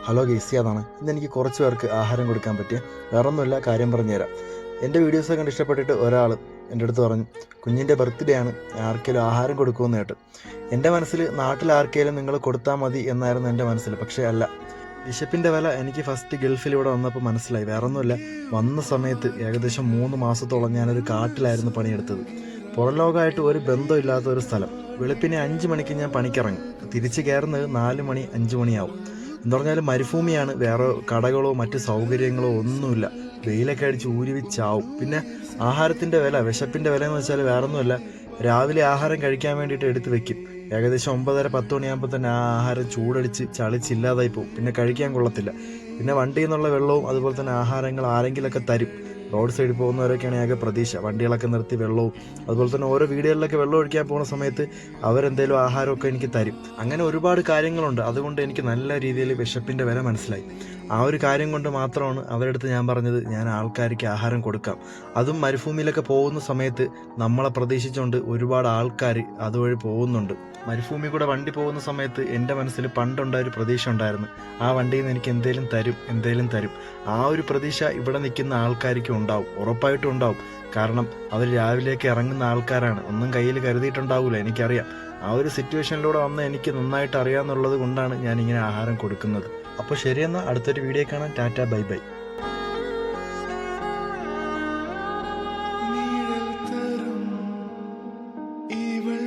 Hello ഗെയ്സി, അതാണ് ഇന്നെനിക്ക് കുറച്ച് പേർക്ക് ആഹാരം കൊടുക്കാൻ പറ്റിയ വേറൊന്നുമില്ല, കാര്യം പറഞ്ഞുതരാം. എൻ്റെ വീഡിയോസൊക്കെ കണ്ട് ഇഷ്ടപ്പെട്ടിട്ട് ഒരാൾ എൻ്റെ അടുത്ത് പറഞ്ഞു, കുഞ്ഞിൻ്റെ ബർത്ത്ഡേ ആണ്, ആർക്കെങ്കിലും ആഹാരം കൊടുക്കുമെന്ന് കേട്ട്. എൻ്റെ മനസ്സിൽ നാട്ടിൽ ആർക്കെങ്കിലും നിങ്ങൾ കൊടുത്താൽ മതി എന്നായിരുന്നു എൻ്റെ മനസ്സിൽ. പക്ഷേ അല്ല, വിശപ്പിൻ്റെ വില എനിക്ക് ഫസ്റ്റ് ഗൾഫിൽ ഇവിടെ വന്നപ്പോൾ മനസ്സിലായി. വേറൊന്നുമില്ല, വന്ന സമയത്ത് ഏകദേശം 3 മാസത്തോളം ഞാനൊരു കാട്ടിലായിരുന്നു പണിയെടുത്തത്. പുറം ലോകമായിട്ട് ഒരു ബന്ധമില്ലാത്ത ഒരു സ്ഥലം. വെളുപ്പിനെ 5 മണിക്ക് ഞാൻ പണിക്കിറങ്ങും, തിരിച്ച് കയറുന്നത് 4 മണി 5 മണിയാവും. എന്ന് പറഞ്ഞാൽ മരുഭൂമിയാണ്, വേറെ കടകളോ മറ്റ് സൗകര്യങ്ങളോ ഒന്നുമില്ല. വെയിലൊക്കെ അടിച്ച് ഊരുവിച്ചാവും. പിന്നെ ആഹാരത്തിൻ്റെ വില, വിശപ്പിൻ്റെ വില എന്ന് വെച്ചാൽ വേറൊന്നുമല്ല, രാവിലെ ആഹാരം കഴിക്കാൻ വേണ്ടിയിട്ട് എടുത്ത് വെക്കും. ഏകദേശം 9:30-10 മണിയാകുമ്പോൾ തന്നെ ആ ആഹാരം ചൂടടിച്ച് ചളിച്ചില്ലാതായി പോകും. പിന്നെ കഴിക്കാൻ കൊള്ളത്തില്ല. പിന്നെ വണ്ടിയിൽ നിന്നുള്ള വെള്ളവും അതുപോലെ തന്നെ ആഹാരങ്ങൾ ആരെങ്കിലുമൊക്കെ തരും. റോഡ് സൈഡിൽ പോകുന്നവരൊക്കെയാണ് ആകെ പ്രതീക്ഷ. വണ്ടികളൊക്കെ നിർത്തി വെള്ളവും അതുപോലെ തന്നെ ഓരോ വീടുകളിലൊക്കെ വെള്ളം ഒഴിക്കാൻ പോകുന്ന സമയത്ത് അവരെന്തെങ്കിലും ആഹാരമൊക്കെ എനിക്ക് തരും. അങ്ങനെ ഒരുപാട് കാര്യങ്ങളുണ്ട്. അതുകൊണ്ട് എനിക്ക് നല്ല രീതിയിൽ വിശപ്പിൻ്റെ വില മനസ്സിലായി. ആ ഒരു കാര്യം കൊണ്ട് മാത്രമാണ് അവരുടെ അടുത്ത് ഞാൻ പറഞ്ഞത് ഞാൻ ആൾക്കാർക്ക് ആഹാരം കൊടുക്കാം. അതും മരുഭൂമിയിലൊക്കെ പോകുന്ന സമയത്ത് നമ്മളെ പ്രതീക്ഷിച്ചുകൊണ്ട് ഒരുപാട് ആൾക്കാർ അതുവഴി പോകുന്നുണ്ട്. മരുഭൂമി കൂടെ വണ്ടി പോകുന്ന സമയത്ത് എൻ്റെ മനസ്സിൽ പണ്ടുണ്ടായൊരു പ്രതീക്ഷ ഉണ്ടായിരുന്നു, ആ വണ്ടിയിൽ നിന്ന് എനിക്ക് എന്തേലും തരും. ആ ഒരു പ്രതീക്ഷ ഇവിടെ നിൽക്കുന്ന ആൾക്കാർക്ക് ഉണ്ടാവും, ഉറപ്പായിട്ടും ഉണ്ടാവും. കാരണം അവർ രാവിലേക്ക് ഇറങ്ങുന്ന ആൾക്കാരാണ്, ഒന്നും കയ്യിൽ കരുതിയിട്ടുണ്ടാവില്ല, എനിക്കറിയാം. ആ ഒരു സിറ്റുവേഷനിലൂടെ വന്ന് എനിക്ക് നന്നായിട്ട് അറിയാമെന്നുള്ളത് കൊണ്ടാണ് ഞാനിങ്ങനെ ആഹാരം കൊടുക്കുന്നത്. അപ്പോൾ ശരിയെന്നാൽ അടുത്തൊരു വീഡിയോ കാണാം. Tata, bye bye. നിഴൽ തരും ഇവൾ